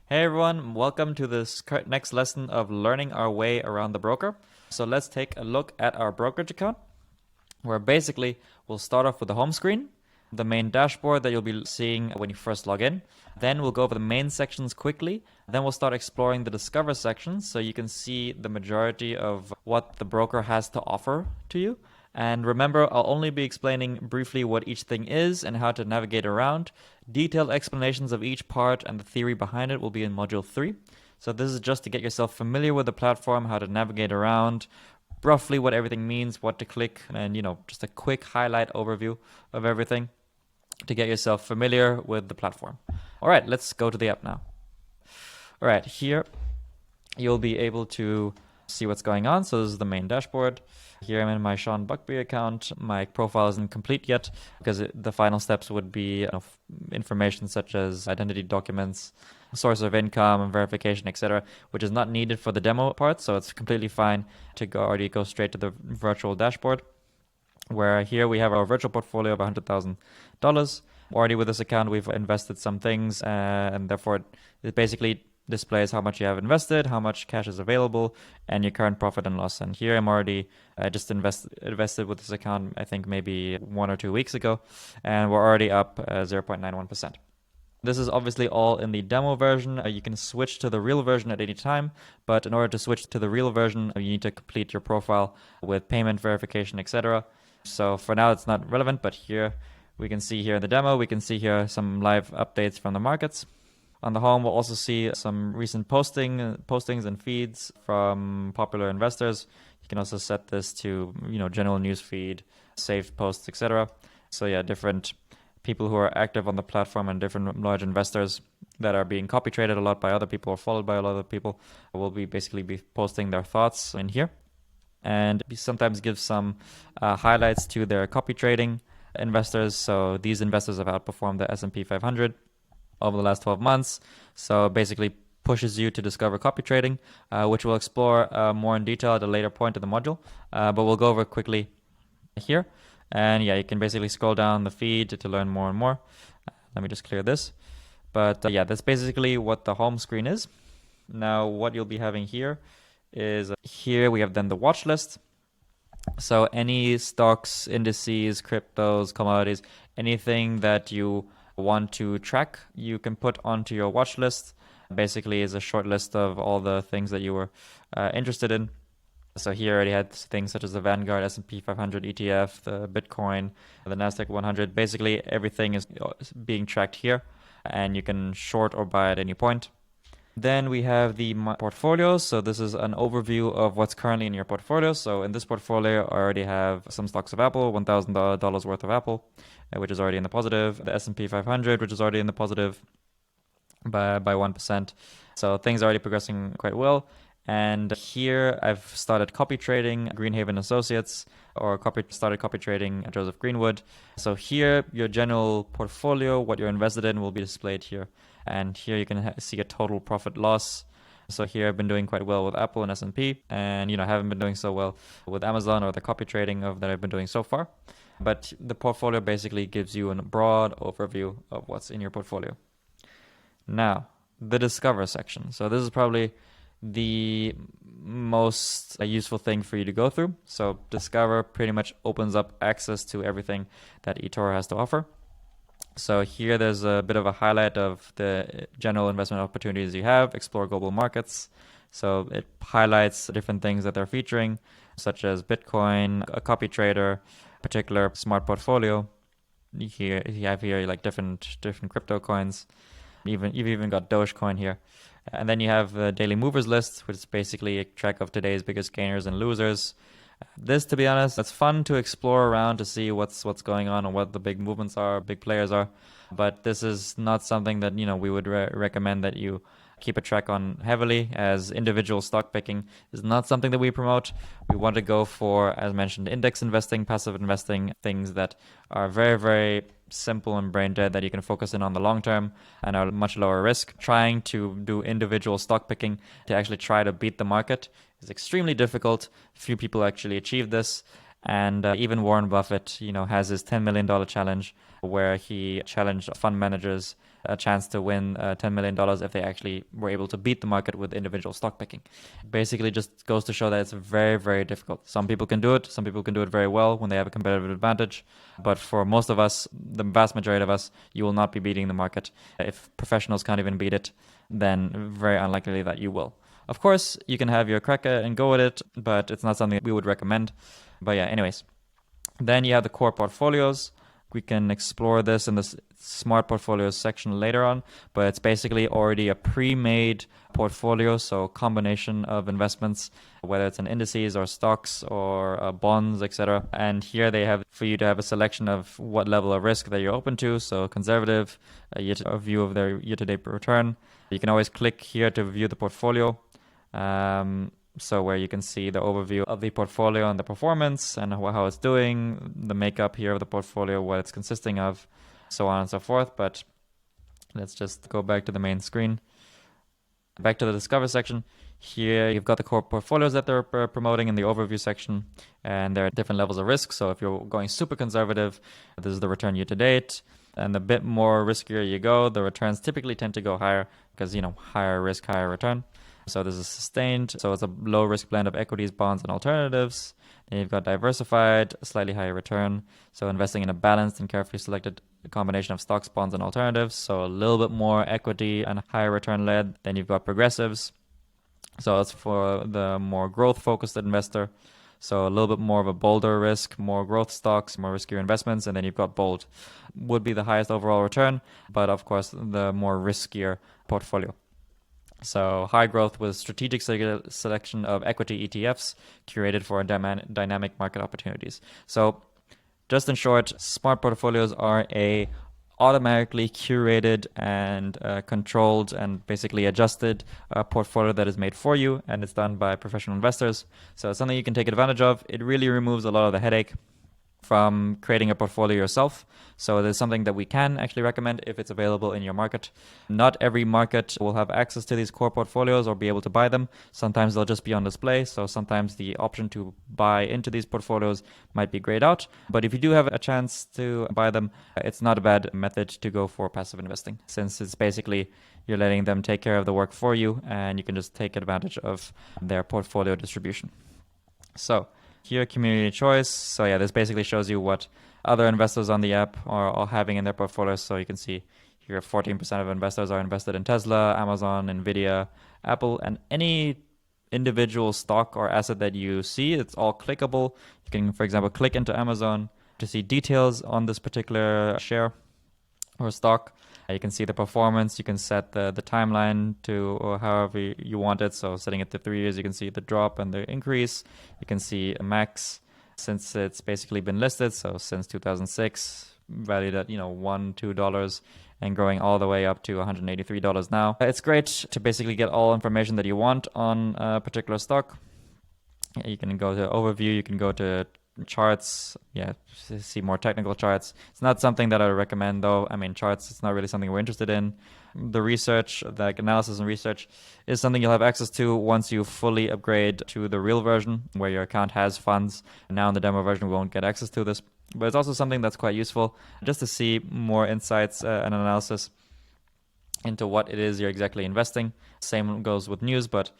Hey everyone, welcome to this next lesson of learning our way around the broker. So let's take a look at our brokerage account, where basically we'll start off with the home screen, the main dashboard that you'll be seeing when you first log in. Then we'll go over the main sections quickly. Then we'll start exploring the Discover section so you can see the majority of what the broker has to offer to you. And remember, I'll only be explaining briefly what each thing is and how to navigate around. Detailed explanations of each part and the theory behind it will be in Module 3. So this is just to get yourself familiar with the platform, how to navigate around, roughly what everything means, what to click, and just a quick highlight overview of everything to get yourself familiar with the platform. All right, let's go to the app now. All right, here you'll be able to see what's going on. So this is the main dashboard. Here I'm in my Sean Buckby account. My profile isn't complete yet because the final steps would be information such as identity documents, source of income, verification, etc., which is not needed for the demo part. So it's completely fine to already go straight to the virtual dashboard, where here we have our virtual portfolio of $100,000. Already with this account, we've invested some things, and therefore it basically displays how much you have invested, how much cash is available, and your current profit and loss. And here I'm already just invested with this account, I think maybe 1 or 2 weeks ago, and we're already up 0.91%. This is obviously all in the demo version. You can switch to the real version at any time, but in order to switch to the real version, you need to complete your profile with payment verification, etc. So for now, it's not relevant, but here we can see here in the demo, we can see here some live updates from the markets. On the home, we'll also see some recent postings and feeds from popular investors. You can also set this to, general news feed, saved posts, etc. So yeah, different people who are active on the platform and different large investors that are being copy traded a lot by other people or followed by a lot of people will basically be posting their thoughts in here. And sometimes give some highlights to their copy trading investors. So these investors have outperformed the S&P 500 over the last 12 months. So basically pushes you to discover copy trading, which we'll explore more in detail at a later point in the module. But we'll go over quickly here. And yeah, you can basically scroll down the feed to learn more and more. Let me just clear this. But yeah, that's basically what the home screen is. Now, what you'll be having here is here we have then the watch list. So any stocks, indices, cryptos, commodities, anything that you want to track, you can put onto your watch list. Basically is a short list of all the things that you were interested in. So here I already had things such as the Vanguard S&P 500 ETF, the Bitcoin, the Nasdaq 100. Basically everything is being tracked here, and you can short or buy at any point. Then we have the portfolio. So this is an overview of what's currently in your portfolio. So in this portfolio, I already have some stocks of Apple, $1,000 worth of Apple, which is already in the positive. The S&P 500, which is already in the positive by 1%. So things are already progressing quite well. And here I've started copy trading Greenhaven Associates, or started copy trading Joseph Greenwood. So here your general portfolio, what you're invested in, will be displayed here. And here you can see a total profit loss. So here I've been doing quite well with Apple and S&P, and haven't been doing so well with Amazon or the copy trading that I've been doing so far. But the portfolio basically gives you a broad overview of what's in your portfolio. Now, the Discover section. So this is probably the most useful thing for you to go through. So Discover pretty much opens up access to everything that eToro has to offer. So here there's a bit of a highlight of the general investment opportunities you have. Explore global markets. So it highlights different things that they're featuring, such as Bitcoin, a copy trader, particular smart portfolio. Here you have like different crypto coins. You've even got Dogecoin here. And then you have the daily movers list, which is basically a track of today's biggest gainers and losers. This, to be honest, it's fun to explore around to see what's going on and what the big movements are, big players are. But this is not something that we would recommend that you keep a track on heavily, as individual stock picking is not something that we promote. We want to go for, as mentioned, index investing, passive investing, things that are very, very simple and brain dead that you can focus in on the long term and are much lower risk. Trying to do individual stock picking to actually try to beat the market is extremely difficult. Few people actually achieve this. And even Warren Buffett, has his $10 million challenge where he challenged fund managers a chance to win $10 million if they actually were able to beat the market with individual stock picking. Basically just goes to show that it's very, very difficult. Some people can do it. Some people can do it very well when they have a competitive advantage. But for most of us, the vast majority of us, you will not be beating the market. If professionals can't even beat it, then very unlikely that you will. Of course, you can have your crack and go with it, but it's not something we would recommend. But yeah, anyways. Then you have the core portfolios. We can explore this in the smart portfolios section later on, but it's basically already a pre-made portfolio, so combination of investments, whether it's in indices or stocks or bonds, etc. And here they have for you to have a selection of what level of risk that you're open to, so conservative, a view of their year-to-date return. You can always click here to view the portfolio. So where you can see the overview of the portfolio and the performance and how it's doing, the makeup here of the portfolio, what it's consisting of, so on and so forth. But let's just go back to the main screen. Back to the Discover section. Here you've got the core portfolios that they're promoting in the overview section, and there are different levels of risk. So if you're going super conservative, this is the return year to date. And a bit more riskier you go, the returns typically tend to go higher because, higher risk, higher return. So this is sustained. So it's a low risk blend of equities, bonds, and alternatives. Then you've got diversified, slightly higher return. So investing in a balanced and carefully selected combination of stocks, bonds, and alternatives. So a little bit more equity and higher return led. Then you've got progressives. So it's for the more growth focused investor. So a little bit more of a bolder risk, more growth stocks, more riskier investments. And then you've got bold, would be the highest overall return, but of course the more riskier portfolio. So high growth with strategic selection of equity ETFs curated for dynamic market opportunities. So just in short, smart portfolios are a automatically curated and controlled and basically adjusted portfolio that is made for you, and it's done by professional investors. So it's something you can take advantage of. It really removes a lot of the headache from creating a portfolio yourself. So there's something that we can actually recommend if it's available in your market. Not every market will have access to these core portfolios or be able to buy them. Sometimes they'll just be on display. So sometimes the option to buy into these portfolios might be grayed out. But if you do have a chance to buy them, it's not a bad method to go for passive investing, since it's basically you're letting them take care of the work for you and you can just take advantage of their portfolio distribution. So here, community choice. So yeah, this basically shows you what other investors on the app are having in their portfolios. So you can see here 14% of investors are invested in Tesla, Amazon, Nvidia, Apple, and any individual stock or asset that you see, it's all clickable. You can, for example, click into Amazon to see details on this particular share or stock. You can see the performance. You can set the timeline to however you want it. So setting it to 3 years, you can see the drop and the increase. You can see a max since it's basically been listed. So since 2006, valued at $1-2 and growing all the way up to $183 now. It's great to basically get all information that you want on a particular stock. You can go to overview. You can go to charts, see more technical charts. It's not something that I recommend though. I mean, charts, it's not really something we're interested in. The research, the analysis and research is something you'll have access to once you fully upgrade to the real version where your account has funds. Now in the demo version, we won't get access to this, but it's also something that's quite useful just to see more insights and analysis into what it is you're exactly investing. Same goes with news, but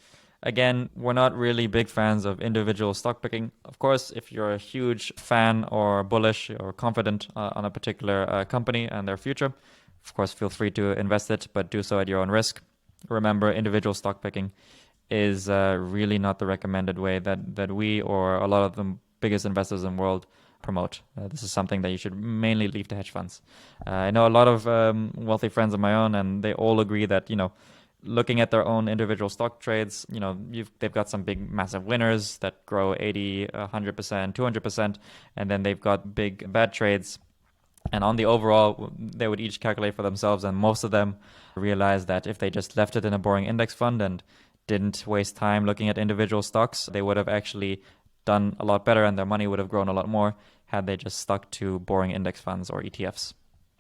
again, we're not really big fans of individual stock picking. Of course, if you're a huge fan or bullish or confident on a particular company and their future, of course, feel free to invest it, but do so at your own risk. Remember, individual stock picking is really not the recommended way that we or a lot of the biggest investors in the world promote. This is something that you should mainly leave to hedge funds. I know a lot of wealthy friends of my own, and they all agree that, looking at their own individual stock trades, they've got some big, massive winners that grow 80, 100%, 200%, and then they've got big bad trades. And on the overall, they would each calculate for themselves, and most of them realize that if they just left it in a boring index fund and didn't waste time looking at individual stocks, they would have actually done a lot better and their money would have grown a lot more had they just stuck to boring index funds or ETFs.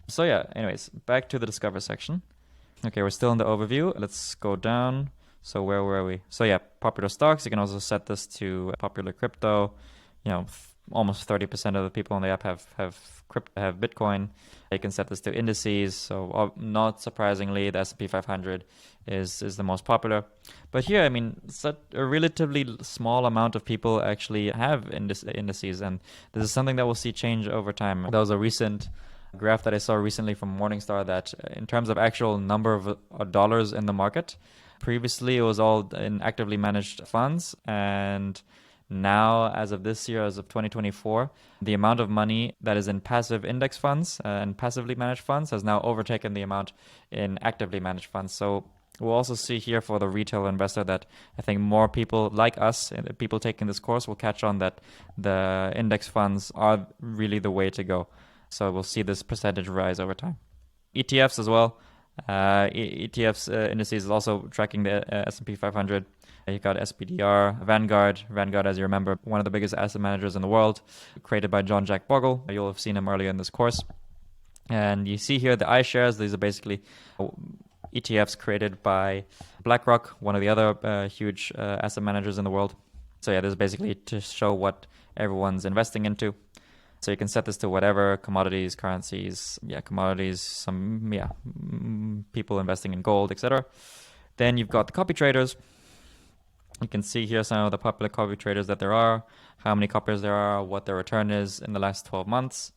So yeah, anyways, back to the Discover section. Okay, we're still in the overview. Let's go down. So where were we? So yeah, popular stocks. You can also set this to popular crypto. almost 30% of the people on the app have Bitcoin. You can set this to indices. So not surprisingly, the S&P 500 is the most popular. But here, I mean, such a relatively small amount of people actually have indices, and this is something that we'll see change over time. There was a recent graph that I saw recently from Morningstar that in terms of actual number of dollars in the market, previously it was all in actively managed funds, and now, as of this year, as of 2024, the amount of money that is in passive index funds and passively managed funds has now overtaken the amount in actively managed funds. So we'll also see here for the retail investor that I think more people like us, people taking this course, will catch on that the index funds are really the way to go. So we'll see this percentage rise over time. ETFs as well. ETFs indices is also tracking the S&P 500. You got SPDR, Vanguard. Vanguard, as you remember, one of the biggest asset managers in the world, created by Jean-Jacques Bogle. You'll have seen him earlier in this course. And you see here the iShares. These are basically ETFs created by BlackRock, one of the other huge asset managers in the world. So yeah, this is basically to show what everyone's investing into. So you can set this to whatever, commodities, currencies, commodities, people investing in gold, etc. Then you've got the copy traders. You can see here some of the popular copy traders that there are, how many copiers there are, what their return is in the last 12 months.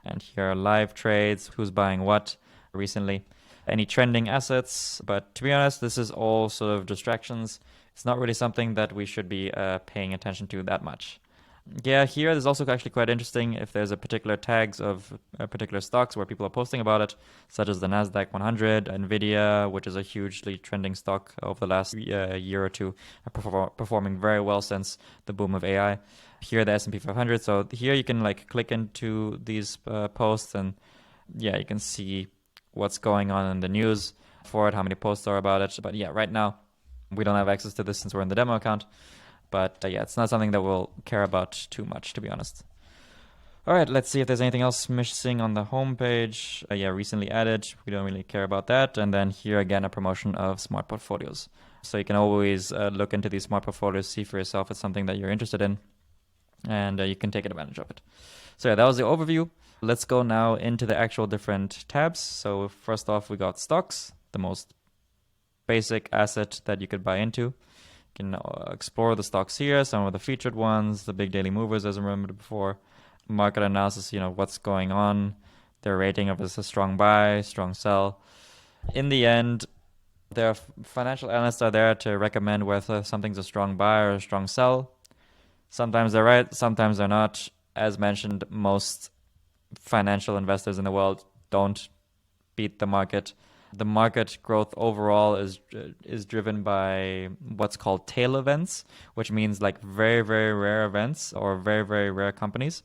And here are live trades, who's buying what recently, any trending assets. But to be honest, this is all sort of distractions. It's not really something that we should be paying attention to that much. Yeah, here there's also actually quite interesting if there's a particular tags of particular stocks where people are posting about it, such as the Nasdaq 100, Nvidia, which is a hugely trending stock over the last year or two, performing very well since the boom of AI. Here the S&P 500. So here you can like click into these posts, and yeah, you can see what's going on in the news for it, how many posts are about it. But yeah, right now we don't have access to this since we're in the demo account. But yeah, it's not something that we'll care about too much, to be honest. All right, let's see if there's anything else missing on the homepage. Recently added. We don't really care about that. And then here again, a promotion of smart portfolios. So you can always look into these smart portfolios, see for yourself if it's something that you're interested in, and you can take advantage of it. So yeah, that was the overview. Let's go now into the actual different tabs. So first off, we got stocks, the most basic asset that you could buy into. Can explore the stocks here, some of the featured ones, the big daily movers as I remembered before. Market analysis, what's going on, their rating of is a strong buy, strong sell. In the end, their financial analysts are there to recommend whether something's a strong buy or a strong sell. Sometimes they're right, sometimes they're not. As mentioned, most financial investors in the world don't beat the market. The market growth overall is driven by what's called tail events, which means like very, very rare events or very, very rare companies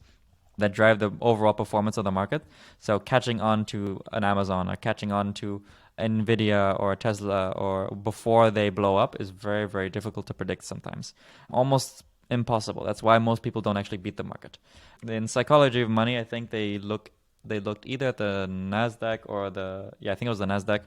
that drive the overall performance of the market. So catching on to an Amazon or catching on to Nvidia or Tesla or before they blow up is very, very difficult to predict sometimes. Almost impossible. That's why most people don't actually beat the market. In Psychology of Money, I think they looked either at the Nasdaq or I think it was the Nasdaq.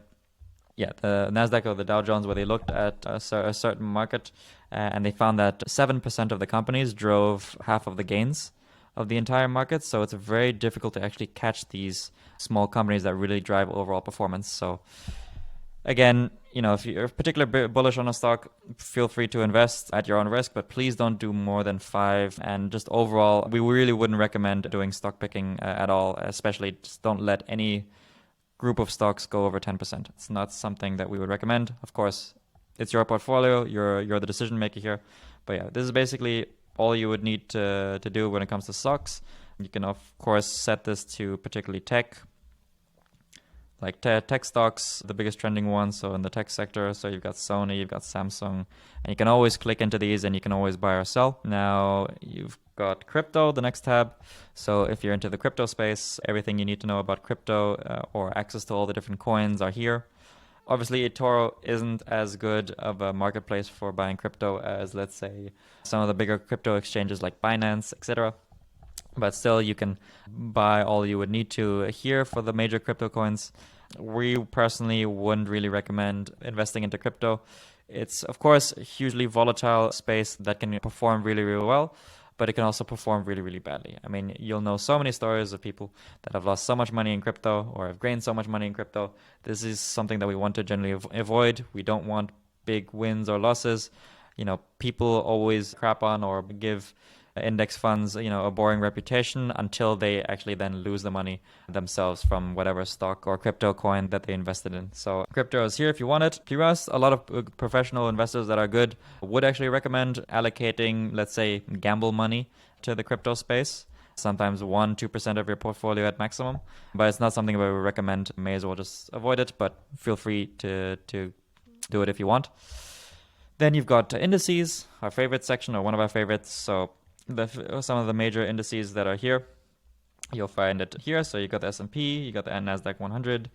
Yeah, the Nasdaq or the Dow Jones, where they looked at a certain market and they found that 7% of the companies drove half of the gains of the entire market. So it's very difficult to actually catch these small companies that really drive overall performance. So again, if you're particularly bullish on a stock, feel free to invest at your own risk, but please don't do more than 5. And just overall, we really wouldn't recommend doing stock picking at all, especially just don't let any group of stocks go over 10%. It's not something that we would recommend. Of course, it's your portfolio, you're the decision maker here. But yeah, this is basically all you would need to do when it comes to stocks. You can, of course, set this to particularly tech, like tech stocks, the biggest trending ones. So in the tech sector, so you've got Sony, you've got Samsung, and you can always click into these and you can always buy or sell. Now you've got crypto, the next tab. So if you're into the crypto space, everything you need to know about crypto or access to all the different coins are here. Obviously, eToro isn't as good of a marketplace for buying crypto as, let's say, some of the bigger crypto exchanges like Binance, etc. But still, you can buy all you would need to here for the major crypto coins. We personally wouldn't really recommend investing into crypto. It's, of course, a hugely volatile space that can perform really, really well. but it can also perform really, really badly. I mean, you'll know so many stories of people that have lost so much money in crypto or have gained so much money in crypto. This is something that we want to generally avoid. We don't want big wins or losses. People always crap on or give index funds, a boring reputation until they actually then lose the money themselves from whatever stock or crypto coin that they invested in. So crypto is here if you want it. PRS, a lot of professional investors that are good would actually recommend allocating, let's say, gamble money to the crypto space. Sometimes 1-2% of your portfolio at maximum, but it's not something that we recommend. May as well just avoid it, but feel free to do it if you want. Then you've got indices, our favorite section, or one of our favorites. So some of the major indices that are here, you'll find it here. So you got the S&P, you got the Nasdaq 100,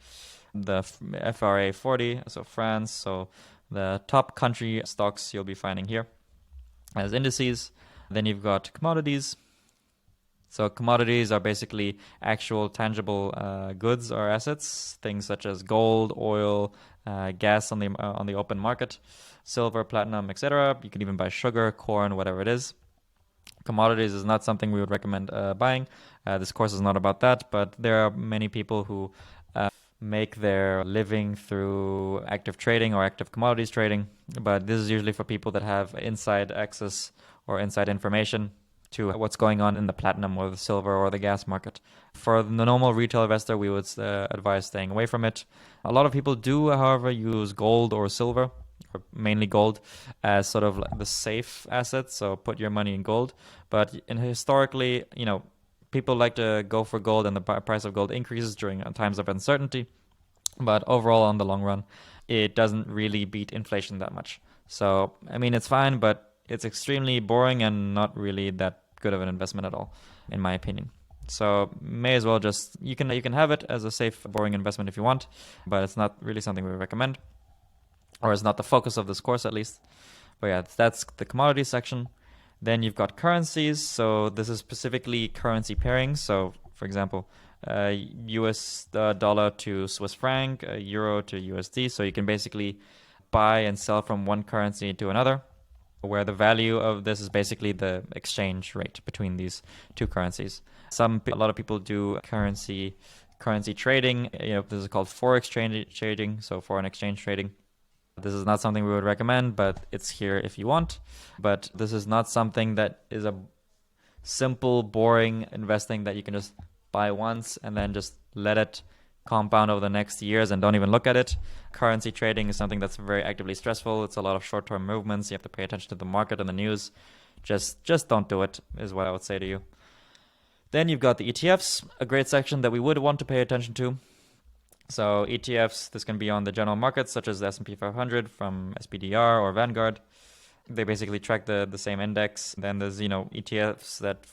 the FRA 40, so France. So the top country stocks you'll be finding here as indices. Then you've got commodities. So commodities are basically actual tangible goods or assets, things such as gold, oil, gas on the open market, silver, platinum, etc. You can even buy sugar, corn, whatever it is. Commodities is not something we would recommend buying. This course is not about that, but there are many people who make their living through active trading or active commodities trading. But this is usually for people that have inside access or inside information to what's going on in the platinum or the silver or the gas market. For the normal retail investor, we would advise staying away from it. A lot of people do, however, use gold or silver, or mainly gold, as sort of the safe asset. So put your money in gold. But historically, people like to go for gold, and the price of gold increases during times of uncertainty. But overall, on the long run, it doesn't really beat inflation that much. So, I mean, it's fine, but it's extremely boring and not really that good of an investment at all, in my opinion. So may as well just, you can have it as a safe, boring investment if you want, but it's not really something we recommend, or it's not the focus of this course at least. But yeah, that's the commodity section. Then you've got currencies. So this is specifically currency pairing. So for example, US dollar to Swiss franc, euro to USD. So you can basically buy and sell from one currency to another, where the value of this is basically the exchange rate between these two currencies. A lot of people do currency trading. This is called forex trading, so foreign exchange trading. This is not something we would recommend, but it's here if you want. But this is not something that is a simple, boring investing that you can just buy once and then just let it compound over the next years and don't even look at it. Currency trading is something that's very actively stressful. It's a lot of short-term movements. You have to pay attention to the market and the news. Just don't do it, is what I would say to you. Then you've got the ETFs, a great section that we would want to pay attention to. So ETFs, this can be on the general markets, such as the S&P 500 from SPDR or Vanguard. They basically track the same index. Then there's, ETFs that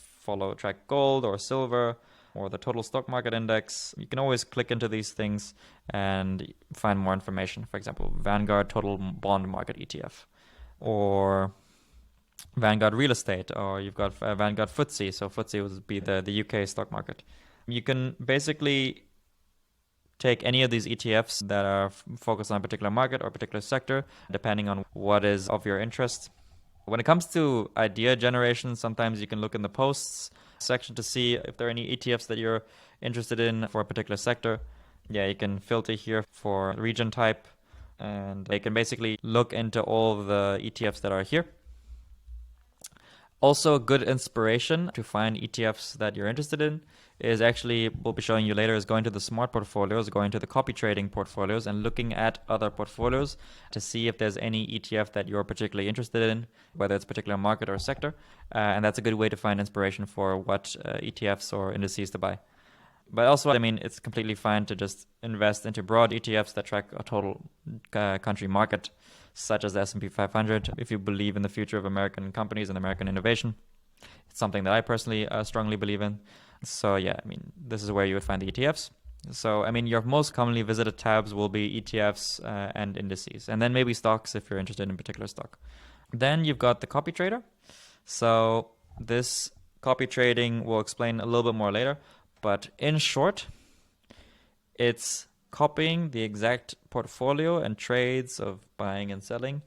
track gold or silver, or the total stock market index. You can always click into these things and find more information. For example, Vanguard Total Bond Market ETF, or Vanguard Real Estate, or you've got Vanguard FTSE. So FTSE would be the UK stock market. You can basically take any of these ETFs that are focused on a particular market or a particular sector, depending on what is of your interest. When it comes to idea generation, sometimes you can look in the posts section to see if there are any ETFs that you're interested in for a particular sector. Yeah, you can filter here for region type, and they can basically look into all of the ETFs that are here. Also, good inspiration to find ETFs that you're interested in is actually, we'll be showing you later, is going to the smart portfolios, going to the copy trading portfolios and looking at other portfolios to see if there's any ETF that you're particularly interested in, whether it's a particular market or sector. And that's a good way to find inspiration for what ETFs or indices to buy. But also, I mean, it's completely fine to just invest into broad ETFs that track a total country market, such as the S&P 500, if you believe in the future of American companies and American innovation. It's something that I personally strongly believe in. So yeah, I mean, this is where you would find the ETFs. So, I mean, your most commonly visited tabs will be ETFs and indices, and then maybe stocks if you're interested in a particular stock. Then you've got the copy trader. So this copy trading we'll explain a little bit more later, but in short, it's copying the exact portfolio and trades of buying and selling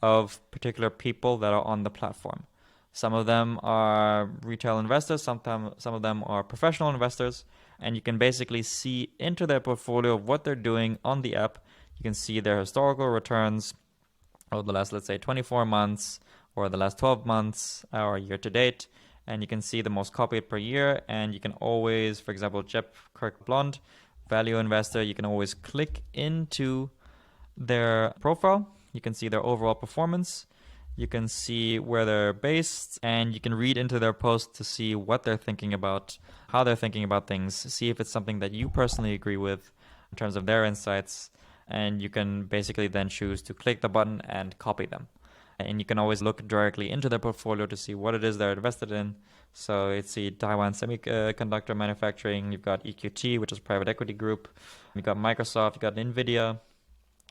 of particular people that are on the platform. Some of them are retail investors, sometimes some of them are professional investors, and you can basically see into their portfolio of what they're doing on the app. You can see their historical returns over the last, let's say, 24 months or the last 12 months or year to date. And you can see the most copied per year. And you can always, for example, Jep Kirk Blond, value investor, you can always click into their profile. You can see their overall performance. You can see where they're based, and you can read into their post to see what they're thinking about, how they're thinking about things, see if it's something that you personally agree with in terms of their insights. And you can basically then choose to click the button and copy them. And you can always look directly into their portfolio to see what it is they're invested in. So it's the Taiwan Semiconductor Manufacturing, you've got EQT, which is a private equity group, you've got Microsoft, you've got NVIDIA,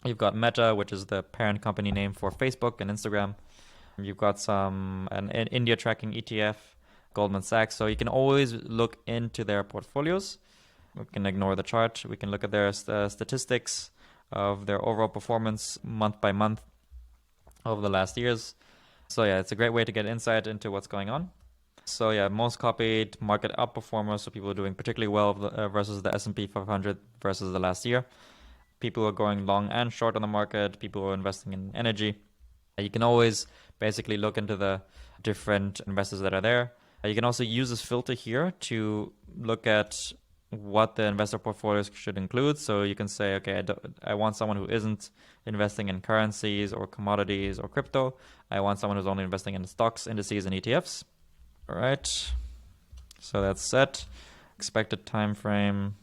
you've got Meta, which is the parent company name for Facebook and Instagram. You've got an India tracking ETF, Goldman Sachs. So you can always look into their portfolios. We can ignore the chart. We can look at their statistics of their overall performance month by month over the last years. So yeah, it's a great way to get insight into what's going on. So yeah, most copied, market outperformers, so people are doing particularly well versus the S&P 500 versus the last year. People who are going long and short on the market, people who are investing in energy. You can always basically look into the different investors that are there. You can also use this filter here to look at what the investor portfolios should include. So you can say, okay, I want someone who isn't investing in currencies or commodities or crypto. I want someone who's only investing in stocks, indices, and ETFs. All right. So that's set. Expected time frame.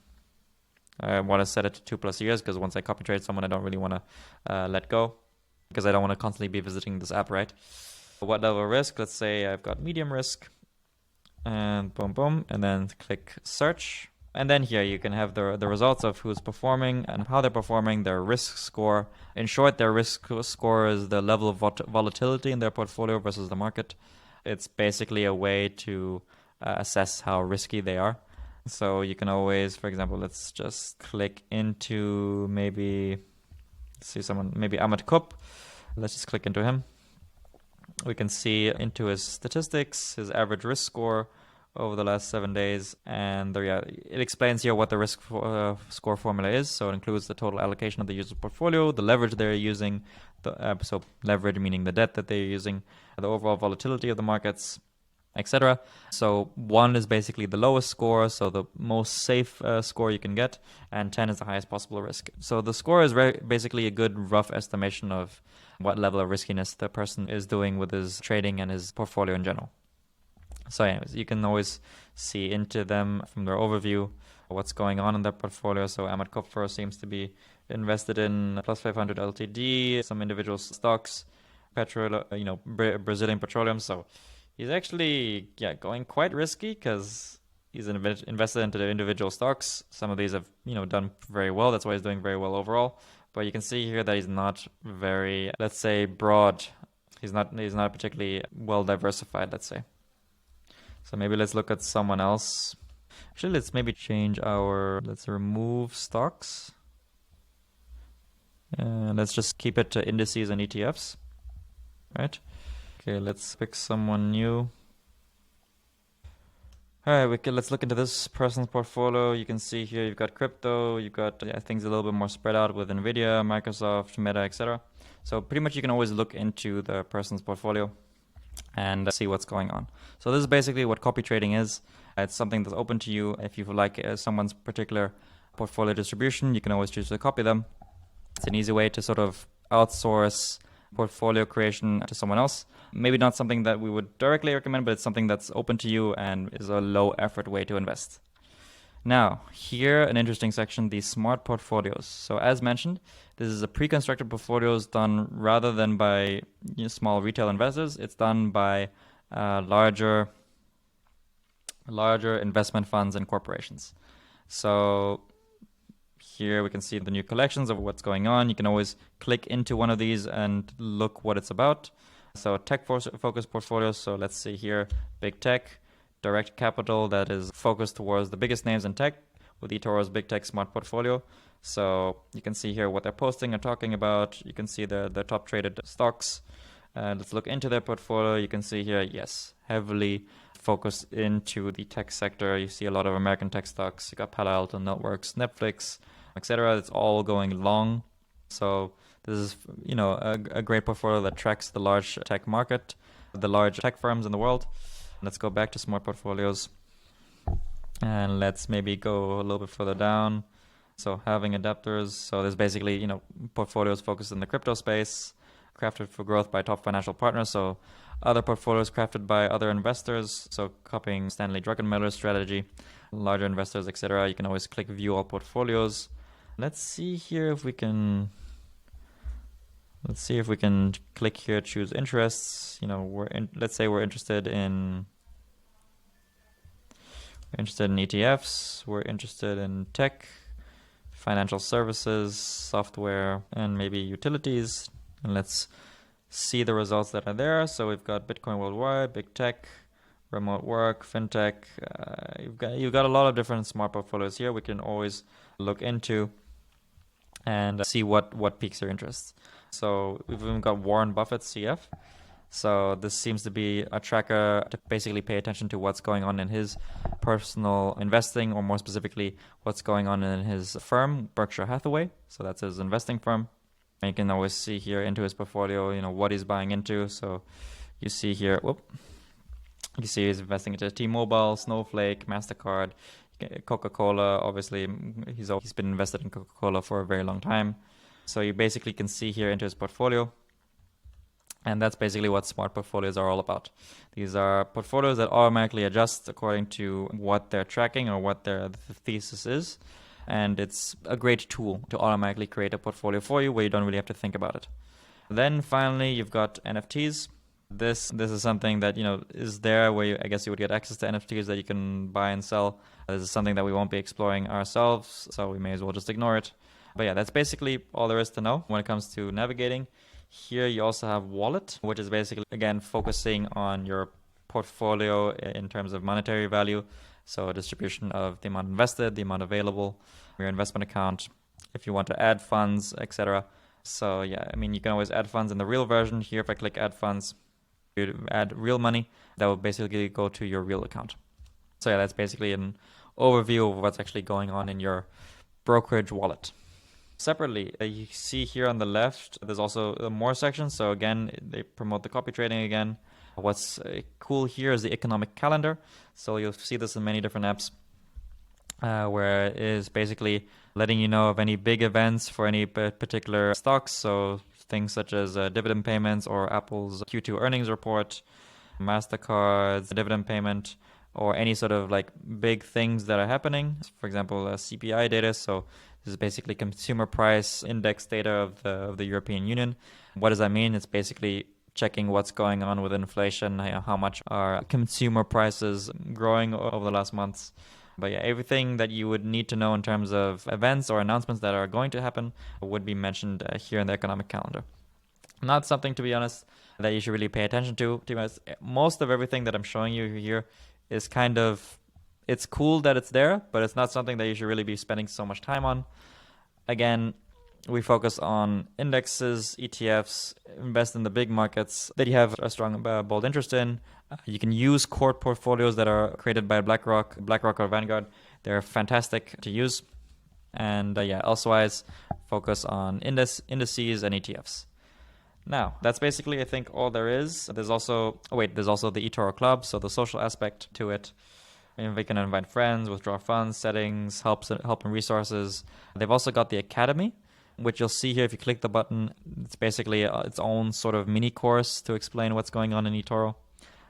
I want to set it to 2+ years because once I copy trade someone, I don't really want to let go because I don't want to constantly be visiting this app, right? What level of risk? Let's say I've got medium risk, and boom, boom, and then click search. And then here you can have the results of who's performing and how they're performing, their risk score. In short, their risk score is the level of volatility in their portfolio versus the market. It's basically a way to assess how risky they are. So you can always, for example, let's just click into maybe Ahmed Kup. Let's just click into him. We can see into his statistics, his average risk score over the last 7 days. And it explains here what the risk score formula is. So it includes the total allocation of the user's portfolio, the leverage they're using, so leverage meaning the debt that they're using, the overall volatility of the markets, etc. So 1 is basically the lowest score, so the most safe score you can get, and 10 is the highest possible risk. So the score is basically a good rough estimation of what level of riskiness the person is doing with his trading and his portfolio in general. So anyways, you can always see into them from their overview what's going on in their portfolio. So Ahmed Kopfer seems to be invested in Plus 500 Ltd, some individual stocks, Brazilian petroleum. So he's actually going quite risky because he's invested into the individual stocks. Some of these have done very well. That's why he's doing very well overall. But you can see here that he's not very, let's say, broad. He's not particularly well diversified, let's say. So maybe let's look at someone else. Actually, let's maybe let's remove stocks. Let's just keep it to indices and ETFs, right? Okay, let's pick someone new. All right, let's look into this person's portfolio. You can see here you've got crypto, you've got things a little bit more spread out with NVIDIA, Microsoft, Meta, etc. So pretty much you can always look into the person's portfolio and see what's going on. So this is basically what copy trading is. It's something that's open to you. If you like someone's particular portfolio distribution, you can always choose to copy them. It's an easy way to sort of outsource portfolio creation to someone else. Maybe not something that we would directly recommend, but it's something that's open to you and is a low effort way to invest. Now, here an interesting section, the smart portfolios. So as mentioned, this is a pre-constructed portfolios done rather than by small retail investors. It's done by larger investment funds and corporations. So here we can see the new collections of what's going on. You can always click into one of these and look what it's about. So tech-focused portfolios. So let's see here, big tech, direct capital that is focused towards the biggest names in tech with eToro's Big Tech Smart Portfolio. So you can see here what they're posting and talking about. You can see the top traded stocks. Let's look into their portfolio. You can see here, yes, heavily focused into the tech sector. You see a lot of American tech stocks. You got Palo Alto Networks, Netflix, etc. It's all going long. So this is, a great portfolio that tracks the large tech market, the large tech firms in the world. Let's go back to smart portfolios. And let's maybe go a little bit further down. So having adapters. So there's basically, portfolios focused in the crypto space, crafted for growth by top financial partners. So other portfolios crafted by other investors. So copying Stanley Druckenmiller's strategy, larger investors, etc. You can always click view all portfolios. Let's see here if we can. Let's see if we can click here, choose interests. Let's say we're interested in ETFs. We're interested in tech, financial services, software, and maybe utilities. And let's see the results that are there. So we've got Bitcoin worldwide, big tech, remote work, fintech. You've got a lot of different smart portfolios here. We can always look into and see what piques your interest. So we've even got Warren Buffett CF. So this seems to be a tracker to basically pay attention to what's going on in his personal investing, or more specifically, what's going on in his firm, Berkshire Hathaway. So that's his investing firm. And you can always see here into his portfolio, what he's buying into. So you see here, you see he's investing into T-Mobile, Snowflake, MasterCard, Coca-Cola. Obviously, he's been invested in Coca-Cola for a very long time. So you basically can see here into his portfolio. And that's basically what smart portfolios are all about. These are portfolios that automatically adjust according to what they're tracking or what the thesis is. And it's a great tool to automatically create a portfolio for you where you don't really have to think about it. Then finally, you've got NFTs. This is something that is there where I guess you would get access to NFTs that you can buy and sell. This is something that we won't be exploring ourselves, so we may as well just ignore it. But yeah, that's basically all there is to know when it comes to navigating. Here you also have Wallet, which is basically, again, focusing on your portfolio in terms of monetary value. So a distribution of the amount invested, the amount available, your investment account, if you want to add funds, etc. So yeah, you can always add funds in the real version. Here, if I click add funds, you add real money, that will basically go to your real account. So yeah, that's basically an overview of what's actually going on in your brokerage wallet. Separately, you see here on the left, there's also more sections. So again, they promote the copy trading again. What's cool here is the economic calendar. So you'll see this in many different apps where it is basically letting you know of any big events for any particular stocks. So things such as dividend payments or Apple's Q2 earnings report, MasterCard's dividend payment, or any sort of like big things that are happening. For example, CPI data. So this is basically consumer price index data of the European Union. What does that mean? It's basically checking what's going on with inflation, how much are consumer prices growing over the last months. But yeah, everything that you would need to know in terms of events or announcements that are going to happen would be mentioned here in the economic calendar. Not something, to be honest, that you should really pay attention to. To be honest, most of everything that I'm showing you here is kind of, it's cool that it's there, but it's not something that you should really be spending so much time on. Again, we focus on indexes, ETFs, invest in the big markets that you have a strong, bold interest in. You can use core portfolios that are created by BlackRock or Vanguard. They're fantastic to use. And elsewise, focus on indices and ETFs. Now, that's basically, I think, all there is. There's also the eToro Club, so the social aspect to it. We can invite friends, withdraw funds, settings, help and resources. They've also got the Academy, which you'll see here if you click the button. It's basically its own sort of mini course to explain what's going on in eToro.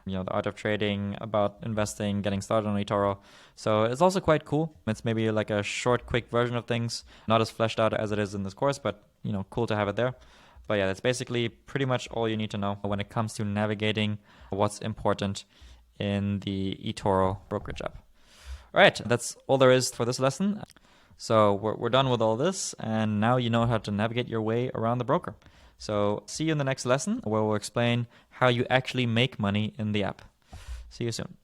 The art of trading, about investing, getting started on eToro. So it's also quite cool. It's maybe like a short, quick version of things, not as fleshed out as it is in this course, but cool to have it there. But yeah, that's basically pretty much all you need to know when it comes to navigating what's important in the eToro brokerage app. All right, that's all there is for this lesson. So we're done with all this, and now you know how to navigate your way around the broker. So see you in the next lesson where we'll explain how you actually make money in the app. See you soon.